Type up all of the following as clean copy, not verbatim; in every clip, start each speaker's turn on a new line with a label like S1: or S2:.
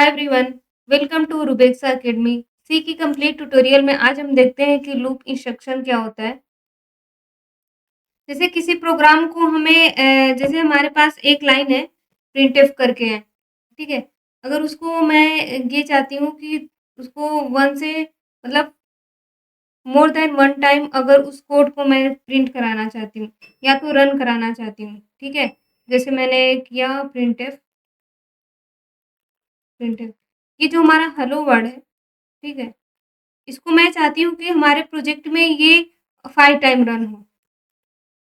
S1: Hi everyone, welcome to Rubexa Academy. C की complete tutorial में आज हम देखते हैं कि लूप इंस्ट्रक्शन क्या होता है। जैसे किसी प्रोग्राम को जैसे हमारे पास एक लाइन है, प्रिंटफ करके है, ठीक है। अगर उसको मैं ये चाहती हूँ कि उसको वन से मतलब मोर देन वन टाइम अगर उस कोड को मैं प्रिंट कराना चाहती हूँ या तो रन कराना चाहती हूँ, ठीक है। जैसे मैंने किया प्रिंटफ प्रिंटफ ये जो हमारा हेलो वर्ड है, ठीक है। इसको मैं चाहती हूँ कि हमारे प्रोजेक्ट में ये 5 टाइम रन हो।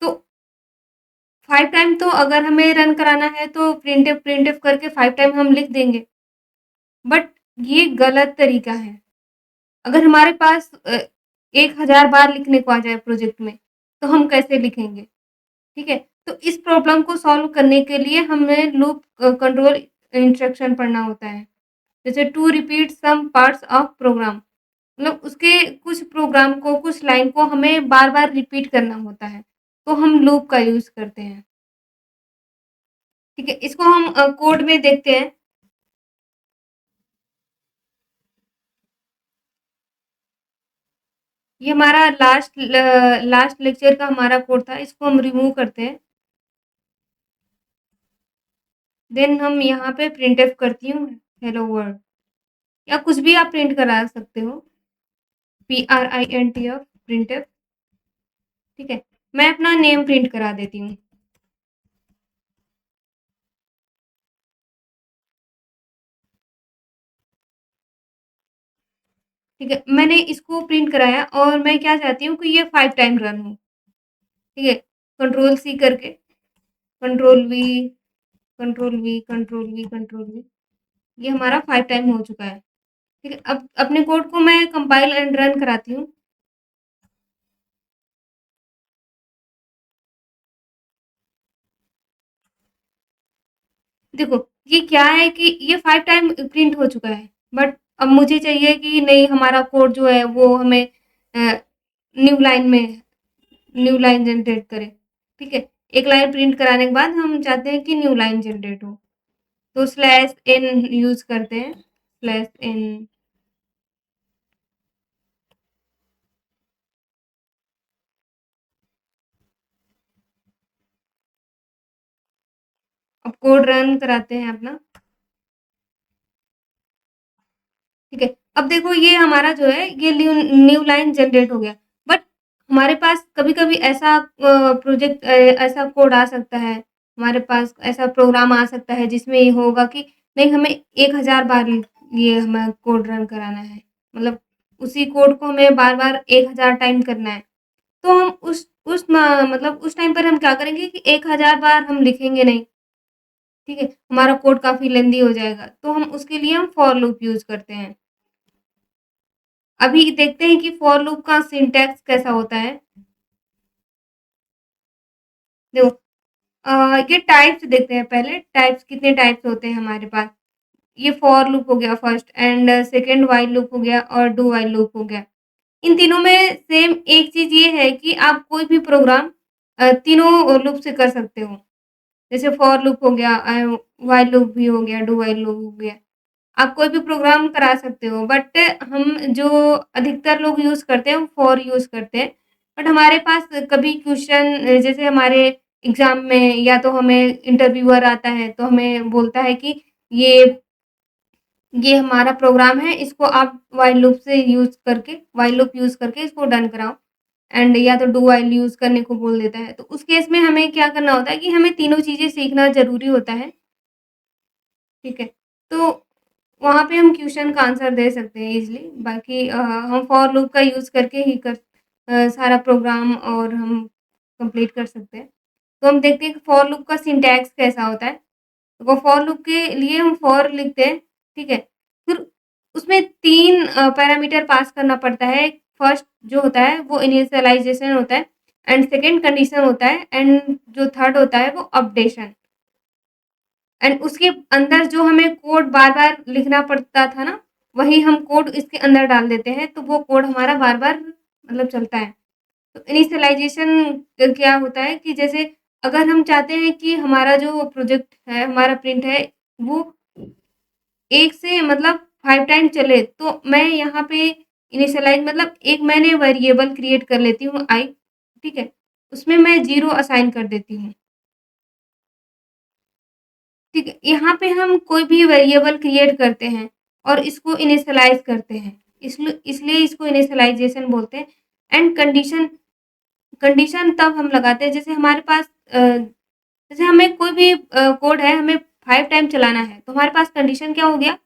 S1: तो 5 टाइम तो अगर हमें रन कराना है तो प्रिंटफ प्रिंटफ करके 5 टाइम हम लिख देंगे। बट ये गलत तरीका है। अगर हमारे पास 1000 बार लिखने को आ जाए प्रोजेक्ट में, तो हम कैसे लिखेंगे? ठीक है? तो इस प्रॉब्लम को सॉल्व करने के लिए हमें लूप कंट्रोल इंस्ट्रक्शन पढ़ना होता है। जैसे to repeat some parts of program, मतलब उसके कुछ प्रोग्राम को, कुछ लाइन को हमें बार-बार रिपीट करना होता है, तो हम लूप का यूज़ करते हैं। ठीक है? इसको हम कोड में देखते हैं। ये हमारा लास्ट लेक्चर का हमारा कोड था, इसको हम रिमूव करते हैं। देन हम यहाँ पे प्रिंटफ करती हूँ हेलो वर्ल्ड, या कुछ भी आप प्रिंट करा सकते हो, PRINTF प्रिंटफ, ठीक है? मैं अपना नेम प्रिंट करा देती हूँ। ठीक है? मैंने इसको प्रिंट कराया और मैं क्या चाहती हूँ कि ये 5 टाइम रन हो, ठीक है? कंट्रोल C करके, control V, control V, control V, control V, ये हमारा 5 टाइम हो चुका है, ठीक है? अब अपने कोड को मैं कंपाइल एंड रन कराती हूँ। देखो, ये क्या है कि ये 5 टाइम प्रिंट हो चुका है, बट अब मुझे चाहिए कि नहीं, हमारा कोड जो है वो हमें न्यू लाइन में न्यू लाइन जनरेट करे, ठीक है? एक लाइन प्रिंट कराने के बाद हम चाहते हैं कि न्यू लाइन जनरेट हो, तो स्लैश एन यूज़ करते हैं, स्लैश एन। अब कोड रन कराते हैं अपना, ठीक है। अब देखो ये हमारा जो है ये न्यू लाइन जनरेट हो गया, बट हमारे पास कभी-कभी ऐसा प्रोजेक्ट ऐसा कोड आ सकता है, हमारे पास ऐसा प्रोग्राम आ सकता है जिसमें ये होगा कि नहीं, हमें 1000 बार ये हमें कोड रन कराना है। मतलब उसी कोड को हमें बार-बार 1000 टाइम करना है। तो हम उस म मतलब उस टाइम पर हम क्या करेंगे कि 1000 बार हम लिखेंगे नहीं, ठीक है? हमारा कोड काफ़ी लेंदी हो जाएगा, तो हम उसके लिए हम फॉर लूप यूज़ करते हैं। अभी देखते हैं कि फॉर लूप का सिंटैक्स कैसा होता है। देखो, ये टाइप्स देखते हैं पहले, टाइप्स कितने टाइप्स होते हैं हमारे पास। ये फॉर लूप हो गया first, and second while loop हो गया और डू व्हाइल लूप हो गया। इन तीनों में सेम एक चीज़ ये है कि आप कोई भी प्रोग्राम तीनों लूप से कर सकते हो। जैसे फॉर लूप हो गया, व्हाइल लूप भी हो गया, डू व्हाइल लूप हो गया। आप कोई भी प्रोग्राम करा सकते हो, बट हम जो अधिकतर लोग यूज़ करते हैं वो फॉर यूज़ करते हैं। बट हमारे पास कभी क्वेश्चन जैसे हमारे एग्ज़ाम में या तो हमें इंटरव्यूअर आता है तो हमें बोलता है कि ये ये हमारा प्रोग्राम है, इसको आप व्हाइल लूप यूज़ करके इसको डन कराओ, एंड या तो डू व्हाइल यूज़ करने को बोल देता है। तो उस केस में हमें क्या करना होता है कि हमें तीनों चीज़ें सीखना ज़रूरी होता है, ठीक है? तो वहाँ पे हम क्वेश्चन का आंसर दे सकते हैं ईज़िली। बाकी हम फॉर लूप का यूज़ करके ही सारा प्रोग्राम और हम कंप्लीट कर सकते हैं। तो हम देखते हैं कि फॉर लूप का सिंटैक्स कैसा होता है। वो फॉर लूप के लिए हम फॉर लिखते हैं, ठीक है? फिर उसमें 3 पैरामीटर पास करना पड़ता है। फर्स्ट जो होता है वो इनिशियलाइज़ेशन होता है, एंड सेकंड कंडीशन होता है, एंड जो थर्ड होता है वो अपडेशन। एंड उसके अंदर जो हमें कोड बार-बार लिखना पड़ता था ना, वही हम कोड इसके अंदर डाल देते हैं, तो वो कोड हमारा बार-बार मतलब चलता है। तो इनिशियलाइज़ेशन क्या होता है कि जैसे अगर हम चाहते हैं कि हमारा जो प्रोजेक्ट है, हमारा प्रिंट है, वो 1 से मतलब 5 टाइम चले तो मैं यहाँ पे इनिशियलाइज़ मतलब एक मैंने वेरिएबल क्रिएट कर लेती हूँ I, ठीक है? उसमें मैं 0 असाइन कर देती हूँ। ठीक है, यहाँ पे हम कोई भी वेरिएबल क्रिएट करते हैं और इसको इनिशियलाइज़ करते हैं, इसलिए इसको इनिशियलाइज़ेशन बोलते हैं। एंड कंडीशन कंडीशन तब हम लगाते हैं जैसे हमारे पास जैसे हमें कोई भी कोड है, हमें 5 टाइम चलाना है, तो हमारे पास कंडीशन क्या हो गया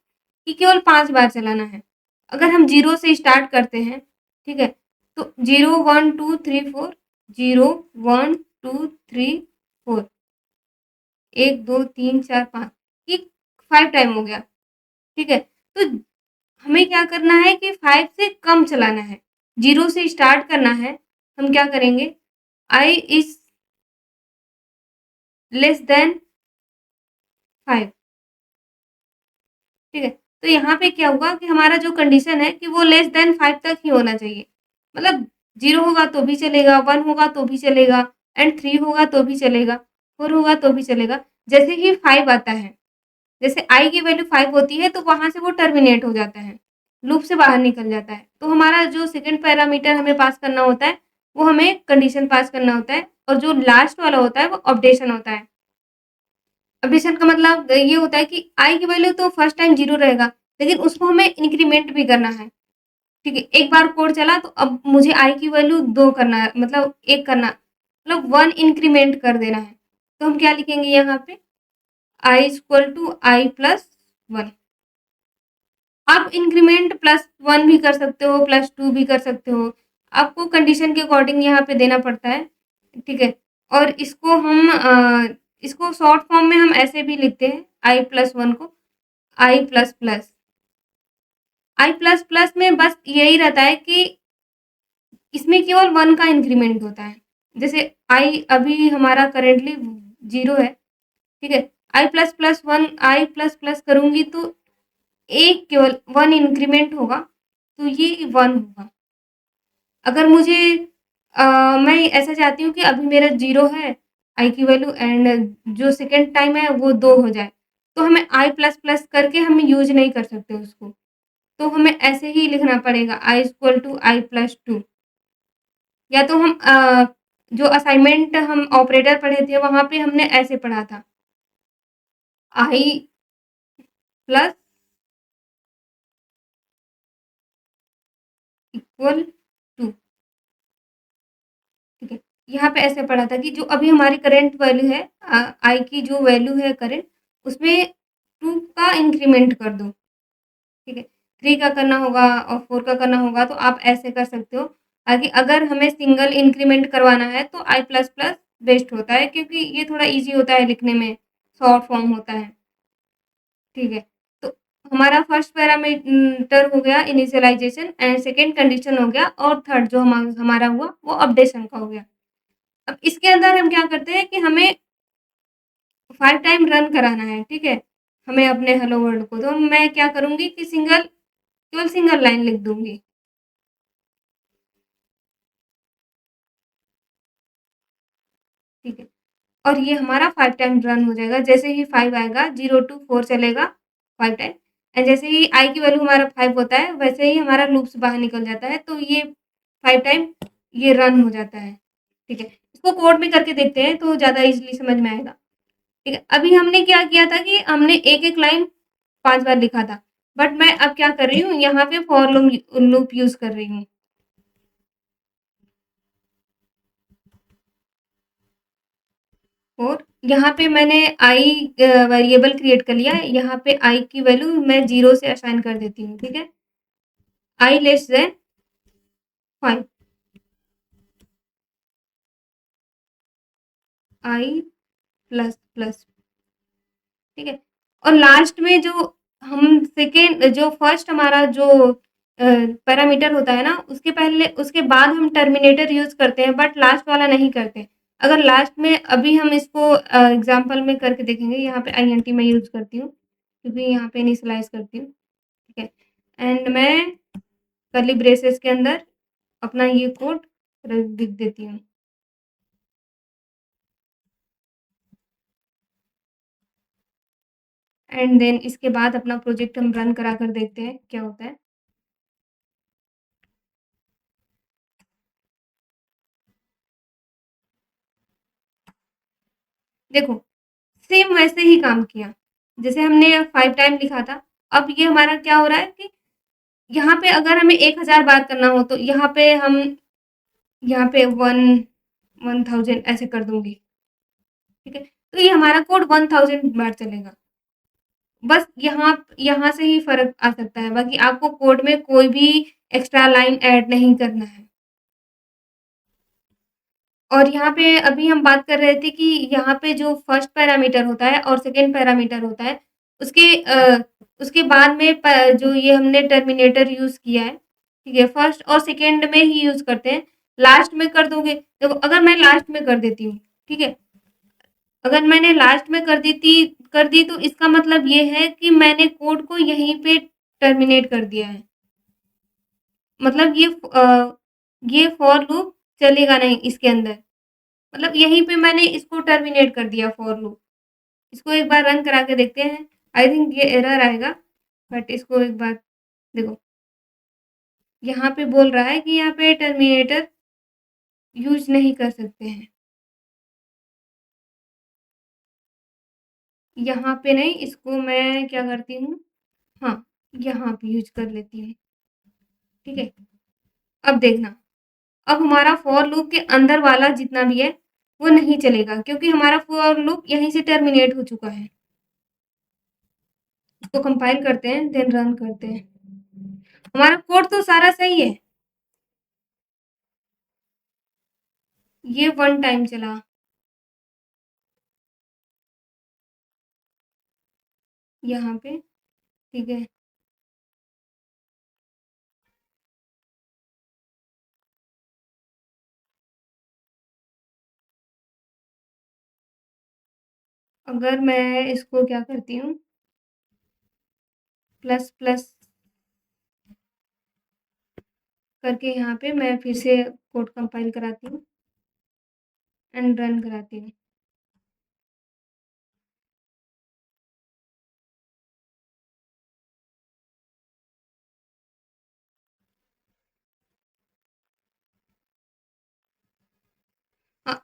S1: कि केवल 5 बार चलाना है। अगर हम 0 से स्टार्ट करते हैं, ठीक है? तो 0, 1, 2, 3, 4, 0, 1, 2, 3, 4, 1, 2, 3, 4, 5, ये 5 टाइम हो गया, ठीक है? तो हमें क्या करना है कि 5 से कम चलाना है, 0 से स्टार्ट करना है। हम क्या करेंगे, I इज़ लेस देन 5, ठीक है? तो यहाँ पे क्या हुआ कि हमारा जो कंडीशन है कि वो लेस देन 5 तक ही होना चाहिए। मतलब 0 होगा तो भी चलेगा, 1 होगा तो भी चलेगा एंड 3 होगा तो भी चलेगा, 4 होगा तो भी चलेगा। जैसे ही 5 आता है, जैसे I की वैल्यू 5 होती है तो वहाँ से वो टर्मिनेट हो जाता है, लूप से बाहर निकल जाता है। तो हमारा जो सेकंड पैरामीटर हमें पास करना होता है, वो हमें कंडीशन पास करना होता है और जो लास्ट वाला होता है वो अपडेशन होता है। अपडेशन का मतलब ये होता है कि I की वैल्यू तो फर्स्ट टाइम 0 रहेगा, लेकिन उसको हमें इंक्रीमेंट भी करना है, ठीक है? एक बार कोड चला तो अब मुझे I की वैल्यू 2 करना है, मतलब 1 करना, मतलब 1 इंक्रीमेंट कर देना है। तो हम क्या लिखेंगे यहाँ पे, I equal to I plus 1। आप इंक्रीमेंट +1 भी कर सकते हो, +2 भी कर सकते हो। आपको कंडीशन के अकॉर्डिंग यहाँ पे देना पड़ता है, ठीक है? और इसको शॉर्ट फॉर्म में हम ऐसे भी लिखते हैं I+1 को I plus plus. I plus plus में बस यही रहता है कि इसमें केवल 1 का इंक्रीमेंट होता है। जैसे I अभी हमारा करेंटली 0 है, ठीक है? I plus plus 1 I plus plus करूँगी तो एक केवल 1 इंक्रीमेंट होगा, तो ये 1 होगा। अगर मुझे मैं ऐसा चाहती हूँ कि अभी मेरा 0 है I की वैल्यू एंड जो सेकंड टाइम है वो 2 हो जाए, तो हमें I प्लस प्लस करके हम यूज़ नहीं कर सकते उसको। तो हमें ऐसे ही लिखना पड़ेगा I equal to I plus 2, या तो हम जो असाइनमेंट हम ऑपरेटर पढ़े थे वहाँ पे हमने ऐसे पढ़ा था I प्लस इक्वल टू, ठीक है? यहाँ पे ऐसे पढ़ा था कि जो अभी हमारी करंट वैल्यू है I की जो वैल्यू है करंट, उसमें 2 का इंक्रीमेंट कर दो, ठीक है? 3 का करना होगा और 4 का करना होगा तो आप ऐसे कर सकते हो। आगे अगर हमें सिंगल इंक्रीमेंट करवाना है तो I प्लस प्लस बेस्ट होता है क्योंकि ये थोड़ा ईज़ी होता है लिखने में, शॉर्ट फॉर्म होता है, ठीक है? तो हमारा फर्स्ट पैरामीटर हो गया इनिशियलाइज़ेशन एंड सेकंड कंडीशन हो गया और थर्ड जो हमारा हुआ वो अपडेशन का हो गया। अब इसके अंदर हम क्या करते हैं कि हमें 5 टाइम रन कराना है, ठीक है? हमें अपने हेलो वर्ल्ड को, तो मैं क्या करूँगी कि केवल सिंगल लाइन लिख दूँगी, ठीक है? और ये हमारा 5 टाइम रन हो जाएगा। जैसे ही 5 आएगा 0 टू 4 चलेगा 5 टाइम एंड जैसे ही I की वैल्यू हमारा 5 होता है, वैसे ही हमारा लूप से बाहर निकल जाता है, तो ये 5 टाइम ये रन हो जाता है, ठीक है? इसको कोड में करके देखते हैं तो ज़्यादा ईज़िली समझ में आएगा, ठीक है? अभी हमने क्या किया था कि हमने एक-एक लाइन 5 बार लिखा था, बट मैं अब क्या कर रही हूँ, यहाँ पे फॉर लूप यूज़ कर रही हूँ। और यहाँ पे मैंने I वेरिएबल क्रिएट कर लिया है, यहाँ पे I की वैल्यू मैं 0 से असाइन कर देती हूँ, ठीक है? I less than 5, I plus plus, ठीक है? और लास्ट में जो फर्स्ट हमारा जो पैरामीटर होता है ना, उसके बाद हम टर्मिनेटर यूज़ करते हैं बट लास्ट वाला नहीं करते। अगर लास्ट में अभी हम इसको एग्ज़ाम्पल में करके देखेंगे, यहाँ पे INT मैं यूज़ करती हूँ, क्योंकि यहाँ पे इनिशियलाइज़ करती हूँ, ठीक है? एंड मैं कर्ली ब्रेसेस के अंदर अपना ये कोड लिख देती हूँ। एंड देन इसके बाद अपना प्रोजेक्ट हम रन करा कर देखते हैं क्या होता है। देखो, सेम वैसे ही काम किया, जैसे हमने 5 टाइम लिखा था, अब ये हमारा क्या हो रहा है कि यहाँ पे अगर हमें 1000 बार करना हो तो यहाँ पे 1000 ऐसे कर दूँगी, ठीक है? तो ये हमारा कोड 1000 बार चलेगा। बस यहाँ से ही फ़र्क आ सकता है, बाकी आपको कोड में कोई भी एक्स्ट्रा लाइन ऐड नहीं करना है। और यहाँ पे अभी हम बात कर रहे थे कि यहाँ पे जो फर्स्ट पैरामीटर होता है और सेकंड पैरामीटर होता है, उसके बाद में जो ये हमने टर्मिनेटर यूज़ किया है, ठीक है? फर्स्ट और सेकंड में ही यूज़ करते हैं, लास्ट में कर दोगे देखो अगर मैं लास्ट में कर देती हूँ, ठीक है? अगर मैंने लास्ट में कर दी तो इसका मतलब ये है कि मैंने कोड को यहीं पे टर्मिनेट कर दिया है। मतलब ये फॉर लूप चलेगा नहीं इसके अंदर। मतलब यहीं पे मैंने इसको टर्मिनेट कर दिया फॉर लूप। इसको एक बार रन करा के देखते हैं। आई थिंक ये एरर आएगा, बट इसको एक बार देखो, यहाँ पे बोल रहा है कि यहाँ पे टर्मिनेटर यूज़ नहीं कर सकते हैं। यहाँ पे नहीं, इसको मैं क्या करती हूँ, हाँ, यहाँ पे यूज़ कर लेती हूँ, ठीक है? अब देखना, अब हमारा फॉर लूप के अंदर वाला जितना भी है, वो नहीं चलेगा क्योंकि हमारा फॉर लूप यहीं से टर्मिनेट हो चुका है। इसको कंपाइल करते हैं, देन रन करते हैं। हमारा कोड तो सारा सही है। ये 1 टाइम चला। यहाँ पे, ठीक है? अगर मैं इसको क्या करती हूँ, प्लस प्लस करके यहाँ पे मैं फिर से कोड कंपाइल कराती हूँ एंड रन कराती हूँ।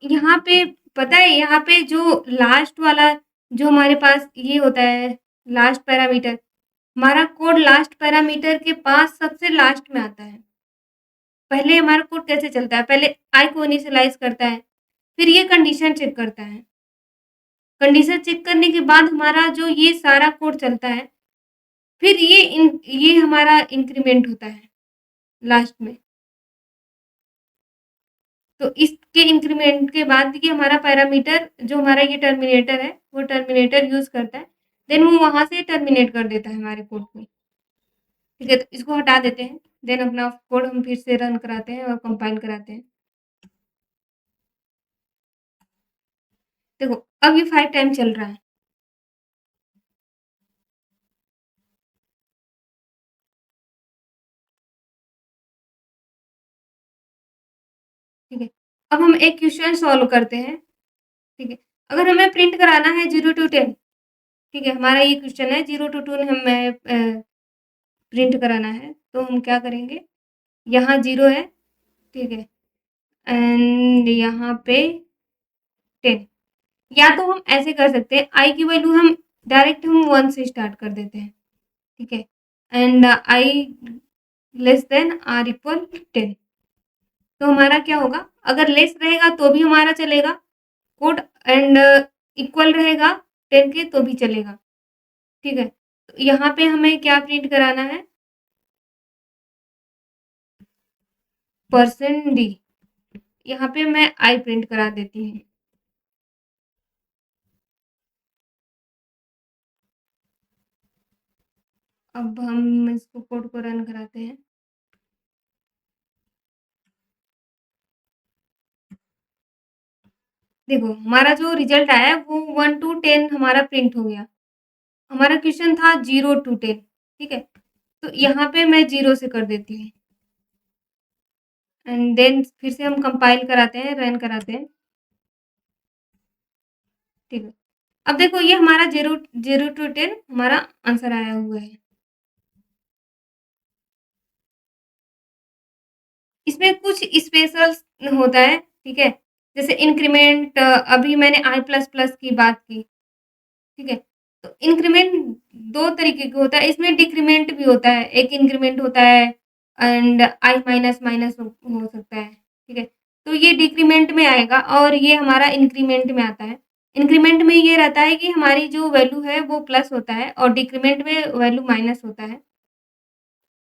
S1: यहाँ पे पता है, यहाँ पे जो लास्ट वाला जो हमारे पास ये होता है, लास्ट पैरामीटर, हमारा कोड लास्ट पैरामीटर के पास सबसे लास्ट में आता है। पहले हमारा कोड कैसे चलता है, पहले आई को इनिशियलाइज़ करता है, फिर ये कंडीशन चेक करता है। कंडीशन चेक करने के बाद हमारा जो ये सारा कोड चलता है, फिर ये हमारा इंक्रीमेंट होता है लास्ट में। तो इसके इंक्रीमेंट के बाद ये हमारा पैरामीटर जो हमारा ये टर्मिनेटर है, वो टर्मिनेटर यूज़ करता है। देन वो वहाँ से टर्मिनेट कर देता है हमारे कोड को। ठीक है? तो इसको हटा देते हैं। देन अपना कोड हम फिर से रन कराते हैं और कंपाइल कराते हैं। देखो, अब ये 5 टाइम चल रहा है। ठीक है? अब हम एक क्वेश्चन सॉल्व करते हैं। ठीक है? अगर हमें प्रिंट कराना है 0 टू 10, ठीक है? हमारा ये क्वेश्चन है 0 टू 2 हमें प्रिंट कराना है, तो हम क्या करेंगे? यहाँ 0 है, ठीक है? एंड यहाँ पे 10। या तो हम ऐसे कर सकते हैं, आई की वैल्यू हम डायरेक्ट हम 1 से स्टार्ट कर देते हैं, ठीक है? And I less than R equal 10। तो हमारा क्या होगा? अगर लेस रहेगा तो भी हमारा चलेगा कोड, एंड इक्वल रहेगा 10 के तो भी चलेगा, ठीक है? तो यहाँ पे हमें क्या प्रिंट कराना है? %d। यहाँ पे मैं आई प्रिंट करा देती हूँ। अब हम इसको कोड को रन कराते हैं। देखो, हमारा जो रिजल्ट आया है वो 1 टू 10 हमारा प्रिंट हो गया। हमारा क्वेश्चन था 0 टू 10, ठीक है? तो यहाँ पे मैं 0 से कर देती हूँ एंड देन फिर से हम कंपाइल कराते हैं, रन कराते हैं, ठीक है? अब देखो ये हमारा 0 टू 10 हमारा आंसर आया हुआ है। इसमें कुछ स्पेशल होता है, ठीक है? जैसे इंक्रीमेंट, अभी मैंने आई प्लस प्लस की बात की, ठीक है? तो इंक्रीमेंट 2 तरीके का होता है, इसमें डिक्रीमेंट भी होता है। एक इंक्रीमेंट होता है एंड आई माइनस माइनस हो सकता है, ठीक है? तो ये डिक्रीमेंट में आएगा और ये हमारा इंक्रीमेंट में आता है। इंक्रीमेंट में ये रहता है कि हमारी जो वैल्यू है वो प्लस होता है और डिक्रीमेंट में वैल्यू माइनस होता है,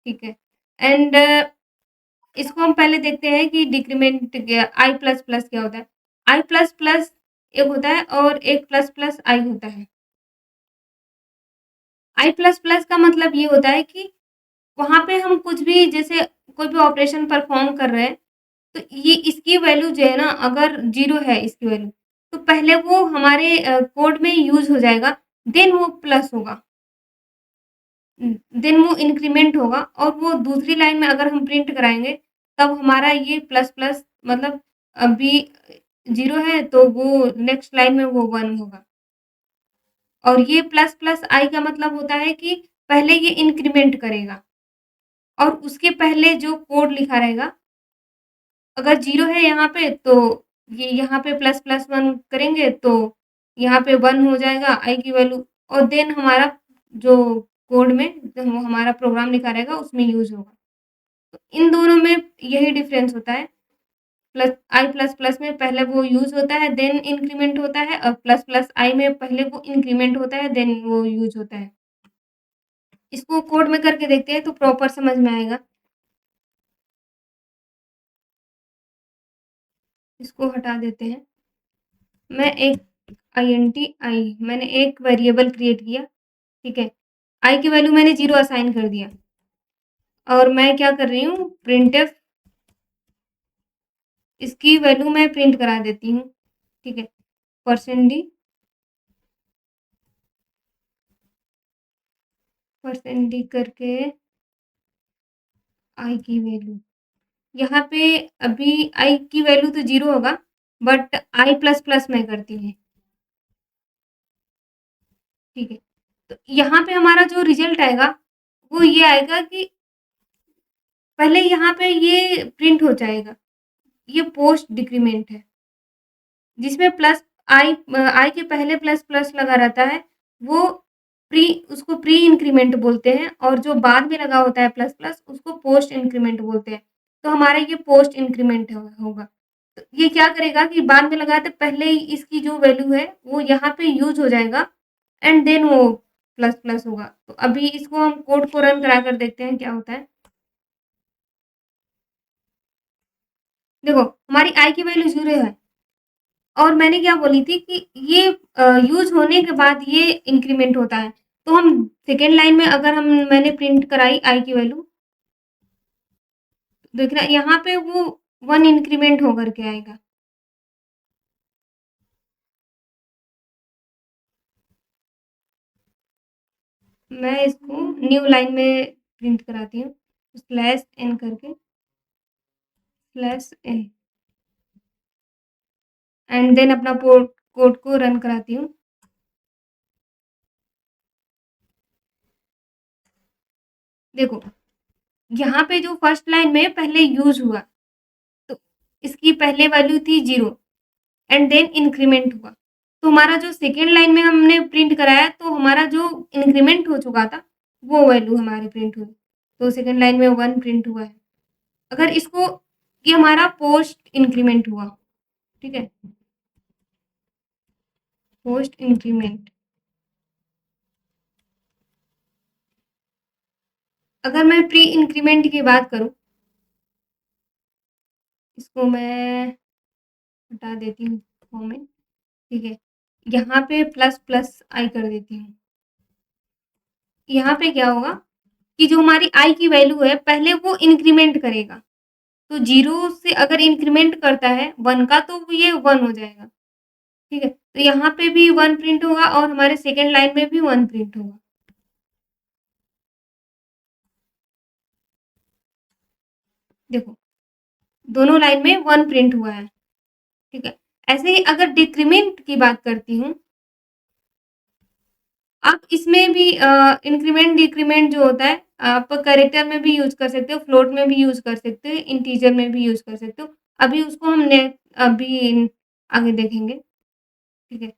S1: ठीक है? एंड इसको हम पहले देखते हैं कि डिक्रीमेंट आई प्लस प्लस क्या होता है। आई प्लस प्लस एक होता है और एक प्लस प्लस आई होता है। आई प्लस प्लस का मतलब ये होता है कि वहाँ पे हम कुछ भी, जैसे कोई भी ऑपरेशन परफॉर्म कर रहे हैं, तो ये इसकी वैल्यू जो है ना, अगर 0 है इसकी वैल्यू, तो पहले वो हमारे कोड में यूज़ हो जाएगा, देन वो प्लस होगा। देन वो इंक्रीमेंट होगा और वो दूसरी लाइन में अगर हम प्रिंट कराएँगे, तब हमारा ये प्लस प्लस मतलब अभी 0 है तो वो नेक्स्ट लाइन में वो 1 होगा। और ये प्लस प्लस आई का मतलब होता है कि पहले ये इंक्रीमेंट करेगा और उसके पहले जो कोड लिखा रहेगा, अगर 0 है यहाँ पे तो ये यहाँ पे प्लस प्लस 1 करेंगे तो यहाँ पे 1 हो जाएगा आई की वैल्यू, और देन हमारा जो कोड में जो हमारा प्रोग्राम लिखा रहेगा उसमें यूज़ होगा। तो इन दोनों में यही डिफ़रेंस होता है। प्लस आई प्लस प्लस में पहले वो यूज़ होता है देन इंक्रीमेंट होता है, और प्लस प्लस आई में पहले वो इंक्रीमेंट होता है देन वो यूज़ होता है। इसको कोड में करके देखते हैं तो प्रॉपर समझ में आएगा। इसको हटा देते हैं। मैं एक मैंने एक वेरिएबल क्रिएट किया, ठीक है? आई की वैल्यू मैंने 0 असाइन कर दिया और मैं क्या कर रही हूँ, प्रिंटफ इसकी वैल्यू मैं प्रिंट करा देती हूँ, ठीक है? %d करके आई की वैल्यू, यहाँ पे अभी आई की वैल्यू तो 0 होगा, बट आई प्लस प्लस मैं करती हूँ, ठीक है? तो यहाँ पे हमारा जो रिजल्ट आएगा, वो ये आएगा कि पहले यहाँ पे ये प्रिंट हो जाएगा, ये पोस्ट डिक्रीमेंट है, जिसमें आई के पहले प्लस प्लस लगा रहता है, वो उसको प्री इंक्रीमेंट बोलते हैं, और जो बाद में लगा होता है प्लस प्लस उसको पोस्ट इंक्रीमेंट बोलते हैं। तो हमारा ये पोस्ट इंक्रीमेंट होगा। तो ये क्या करेगा कि बाद में लगाया तो पहले ही इसकी जो वैल्यू है वो यहाँ पे यूज़ हो जाएगा एंड देन वो प्लस प्लस होगा। तो अभी इसको हम कोड को रन करा कर देखते हैं क्या होता है। देखो हमारी आई की वैल्यू 0 है और मैंने क्या बोली थी कि ये यूज़ होने के बाद ये इंक्रीमेंट होता है। तो हम सेकंड लाइन में अगर मैंने प्रिंट कराई आई की वैल्यू, देखना यहाँ पे वो 1 इंक्रीमेंट होकर के आएगा। मैं इसको न्यू लाइन में प्रिंट कराती हूँ, स्लैश एन करके, स्लैश एन, एंड देन अपना कोड को रन कराती हूँ। देखो यहाँ पे जो फर्स्ट लाइन में पहले यूज़ हुआ, तो इसकी पहले वैल्यू थी 0 एंड देन इंक्रीमेंट हुआ। तो हमारा जो सेकेंड लाइन में हमने प्रिंट कराया तो हमारा जो इंक्रीमेंट हो चुका था, वो वैल्यू हमारी प्रिंट हुई। तो सेकेंड लाइन में 1 प्रिंट हुआ है। अगर इसको, ये हमारा पोस्ट इंक्रीमेंट हुआ, ठीक है? Post increment. अगर मैं प्री इंक्रीमेंट की बात करूँ, इसको मैं हटा देती हूँ कॉमेंट, ठीक है? यहाँ पे प्लस प्लस आई कर देती हूँ। यहाँ पे क्या होगा कि जो हमारी आई की वैल्यू है पहले वो इंक्रीमेंट करेगा। तो 0 से अगर इंक्रीमेंट करता है 1 का तो ये 1 हो जाएगा, ठीक है? तो यहाँ पे भी 1 प्रिंट होगा और हमारे सेकंड लाइन में भी 1 प्रिंट होगा। देखो, दोनों लाइन में 1 प्रिंट हुआ है, ठीक है? ऐसे ही अगर डिक्रीमेंट की बात करती हूँ, आप इसमें भी इंक्रीमेंट डिक्रीमेंट जो होता है आप कैरेक्टर में भी यूज़ कर सकते हो, फ्लोट में भी यूज़ कर सकते हो, इंटीजर में भी यूज़ कर सकते हो। अभी उसको हमने अभी आगे देखेंगे, ठीक है?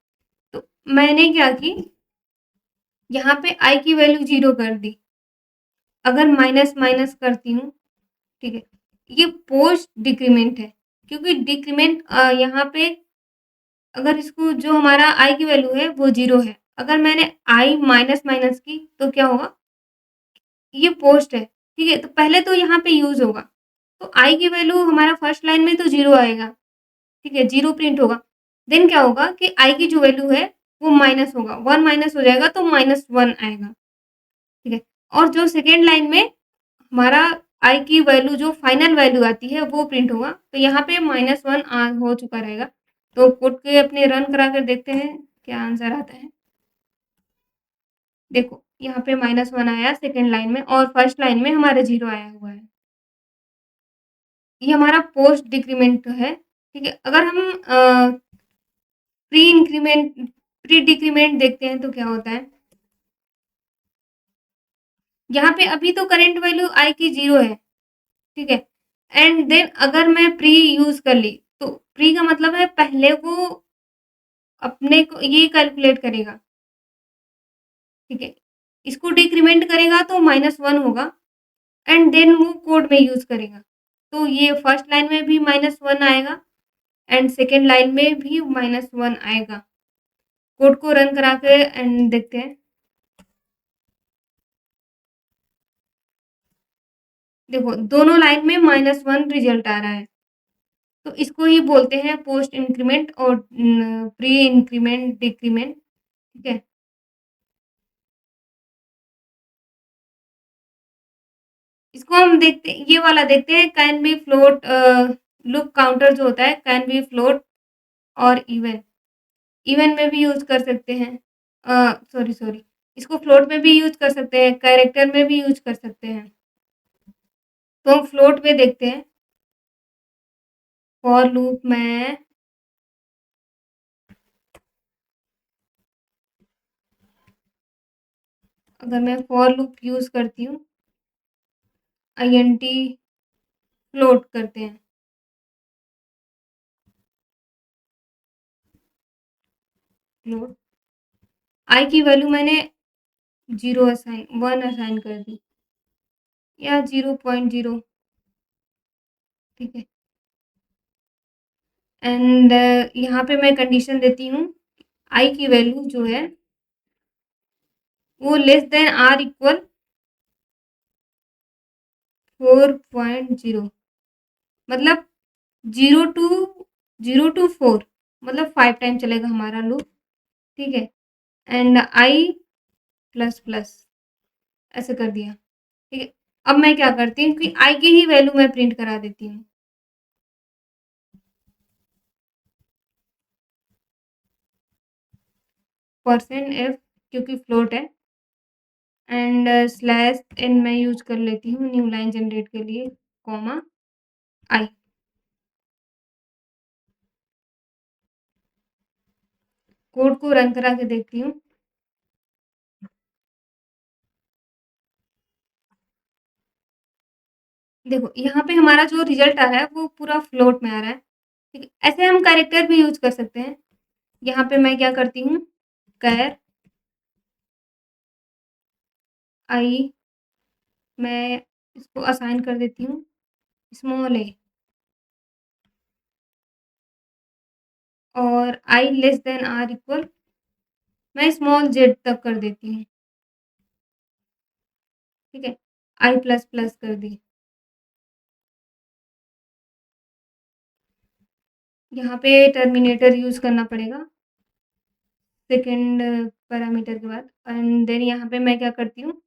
S1: तो मैंने क्या की, यहाँ पे आई की वैल्यू 0 कर दी। अगर माइनस माइनस करती हूँ, ठीक है? ये पोस्ट डिक्रीमेंट है, क्योंकि डिक्रीमेंट यहाँ पे अगर इसको जो हमारा आई की वैल्यू है वो 0 है। अगर मैंने आई माइनस माइनस की तो क्या होगा? ये पोस्ट है, ठीक है? तो पहले तो यहाँ पे यूज़ होगा, तो आई की वैल्यू हमारा फर्स्ट लाइन में तो 0 आएगा, ठीक है? 0 प्रिंट होगा। देन क्या होगा कि आई की जो वैल्यू है वो माइनस होगा, 1 माइनस हो जाएगा तो -1 आएगा, ठीक है? और जो सेकंड लाइन में हमारा आई की वैल्यू जो फाइनल वैल्यू आती है वो प्रिंट होगा, तो यहाँ पे -1 हो चुका रहेगा। तो कोड के अपने रन करा कर देखते हैं क्या आंसर आता है। देखो यहाँ पे -1 आया सेकंड लाइन में और फर्स्ट लाइन में हमारा 0 आया हुआ है। ये हमारा पोस्ट डिक्रीमेंट है, ठीक है? अगर हम प्री इंक्रीमेंट प्री डिक्रीमेंट देखते हैं तो क्या होता है? यहाँ पे अभी तो करंट वैल्यू आई की 0 है, ठीक है? एंड देन अगर मैं प्री यूज़ कर ली, तो प्री का मतलब है पहले वो अपने को ये कैलकुलेट करेगा, ठीक है? इसको डिक्रीमेंट करेगा तो -1 होगा एंड देन वो कोड में यूज़ करेगा। तो ये फर्स्ट लाइन में भी -1 आएगा एंड सेकंड लाइन में भी -1 आएगा। कोड को रन करा के एंड देखते हैं। देखो दोनों लाइन में -1 रिजल्ट आ रहा है, तो इसको ही बोलते हैं पोस्ट इंक्रीमेंट और प्री इंक्रीमेंट डिक्रीमेंट, ठीक है? इसको हम देखते ये वाला देखते हैं, can be float loop counter जो होता है कैन बी फ्लोट और इवन। इवन में भी यूज़ कर सकते हैं, सॉरी इसको फ्लोट में भी यूज़ कर सकते हैं, कैरेक्टर में भी यूज़ कर सकते हैं। तो हम फ्लोट में देखते हैं, फॉर लूप में अगर मैं फॉर लूप यूज़ करती हूँ, आईएनटी फ्लोट करते हैं, फ्लोट आई की वैल्यू मैंने 1 असाइन कर दी या 0.0, ठीक है? एंड यहाँ पे मैं कंडीशन देती हूँ, आई की वैल्यू जो है वो लेस देन आर इक्वल 4.0, मतलब 0 टू 4, मतलब 5 टाइम चलेगा हमारा लूप, ठीक है? एंड आई प्लस प्लस ऐसे कर दिया, ठीक है? अब मैं क्या करती हूँ कि आई की ही वैल्यू मैं प्रिंट करा देती हूँ। %f क्योंकि फ्लोट है एंड /n मैं यूज़ कर लेती हूँ न्यू लाइन जनरेट के लिए, कॉमा आई। कोड को रन करा के देखती हूँ। देखो यहाँ पे हमारा जो रिजल्ट आ रहा है वो पूरा फ्लोट में आ रहा है, ठीक है? ऐसे हम कैरेक्टर भी यूज़ कर सकते हैं। यहाँ पे मैं क्या करती हूँ, कैर आई मैं इसको असाइन कर देती हूँ स्मॉल ए और आई लेस देन आर इक्वल मैं स्मॉल जेड तक कर देती हूँ, ठीक है? आई प्लस प्लस कर दी। यहाँ पे टर्मिनेटर यूज़ करना पड़ेगा सेकंड पैरामीटर के बाद एंड देन यहाँ पे मैं क्या करती हूँ,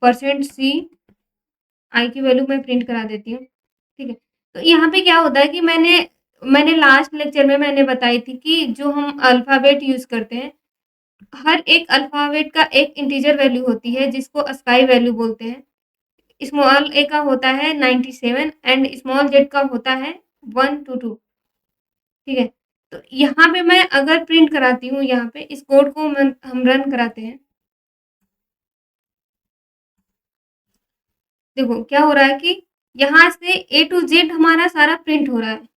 S1: %c आई की वैल्यू मैं प्रिंट करा देती हूँ, ठीक है? तो यहाँ पे क्या होता है कि मैंने लास्ट लेक्चर में मैंने बताई थी कि जो हम अल्फ़ाबेट यूज़ करते हैं, हर एक अल्फ़ाबेट का एक इंटीजर वैल्यू होती है जिसको अस्काई वैल्यू बोलते हैं। स्मॉल ए का होता है 97 एंड स्मॉल जेड का होता है 1 टू 2, ठीक है? तो यहाँ पे मैं अगर प्रिंट कराती हूँ, यहाँ पे इस कोड को हम रन कराते हैं, देखो क्या हो रहा है कि यहाँ से ए टू जेड हमारा सारा प्रिंट हो रहा है।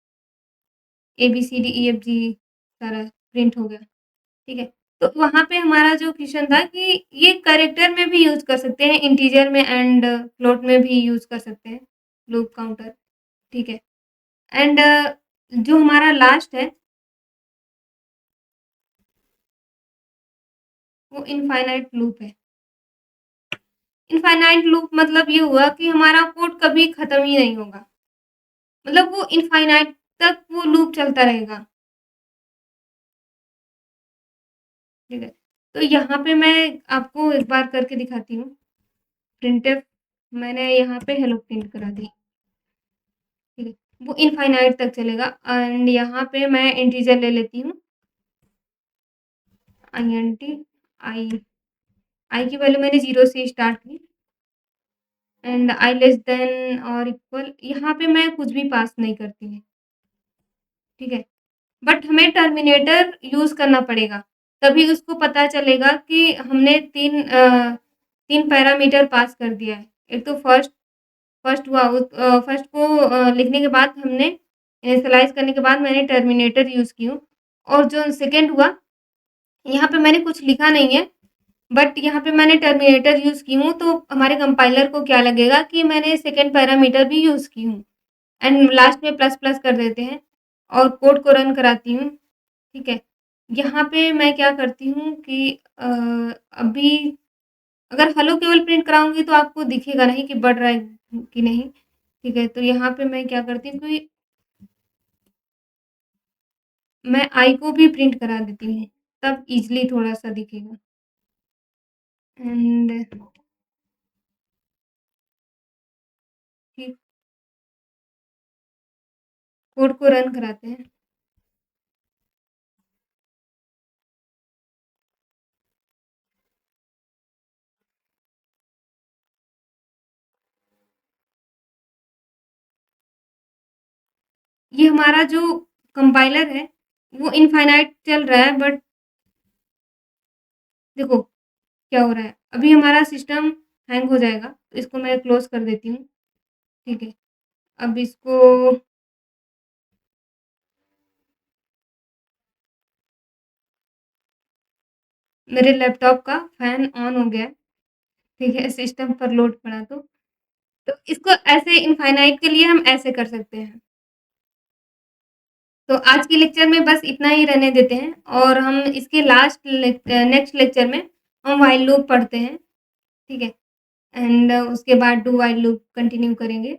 S1: ए, बी, सी, डी, ई, एफ, जी सारा प्रिंट हो गया, ठीक है? तो वहाँ पे हमारा जो क्वेश्चन था कि ये कैरेक्टर में भी यूज़ कर सकते हैं, इंटीजर में एंड फ्लोट में भी यूज़ कर सकते हैं, लूप काउंटर, ठीक है? एंड जो हमारा लास्ट है, वो इनफाइनाइट लूप है। इनफाइनाइट लूप मतलब ये हुआ कि हमारा कोड कभी खत्म ही नहीं होगा। मतलब वो इनफाइनाइट तक वो लूप चलता रहेगा, ठीक है? तो यहाँ पे मैं आपको एक बार करके दिखाती हूँ। प्रिंटफ मैंने यहाँ पे हेलो प्रिंट करा दी, ठीक है? वो इनफाइनाइट तक चलेगा एंड यहाँ पे मैं इंटीजर ले लेती हूँ, INT आई आई की वैल्यू मैंने 0 से स्टार्ट की एंड आई लेस देन और इक्वल, यहाँ पे मैं कुछ भी पास नहीं करती है, ठीक है? बट हमें टर्मिनेटर यूज़ करना पड़ेगा, तभी उसको पता चलेगा कि हमने 3 पैरामीटर पास कर दिया है। एक तो फर्स्ट हुआ फर्स्ट को लिखने के बाद हमने इनिशियलाइज़ करने के बाद मैंने टर्मिनेटर यूज़ की हूँ और जो सेकंड हुआ, यहाँ पे मैंने कुछ लिखा नहीं है, बट यहाँ पे मैंने टर्मिनेटर यूज़ की हूँ, तो हमारे कंपाइलर को क्या लगेगा कि मैंने सेकंड पैरामीटर भी यूज़ की हूँ एंड लास्ट में प्लस प्लस कर देते हैं और कोड को रन कराती हूँ, ठीक है? यहाँ पे मैं क्या करती हूँ कि अभी अगर हेलो केवल प्रिंट कराऊँगी तो आपको दिखेगा नहीं कि बढ़ रहा है कि नहीं, ठीक है? तो यहाँ पे मैं क्या करती हूँ कि मैं आई को भी प्रिंट करा देती हूँ, तब ईज़िली थोड़ा-सा दिखेगा एंड ठीक, कोड को रन कराते हैं। ये हमारा जो कंपाइलर है, वो इनफाइनाइट चल रहा है बट देखो क्या हो रहा है, अभी हमारा सिस्टम हैंग हो जाएगा, तो इसको मैं क्लोज़ कर देती हूँ, ठीक है? अब इसको मेरे लैपटॉप का फ़ैन ऑन हो गया है, ठीक है? सिस्टम पर लोड पड़ा तो इसको ऐसे इनफाइनाइट के लिए हम ऐसे कर सकते हैं। तो आज के लेक्चर में बस इतना ही रहने देते हैं और हम इसके नेक्स्ट लेक्चर में हम व्हाइल लूप पढ़ते हैं, ठीक है? एंड उसके बाद डू व्हाइल लूप कंटिन्यू करेंगे।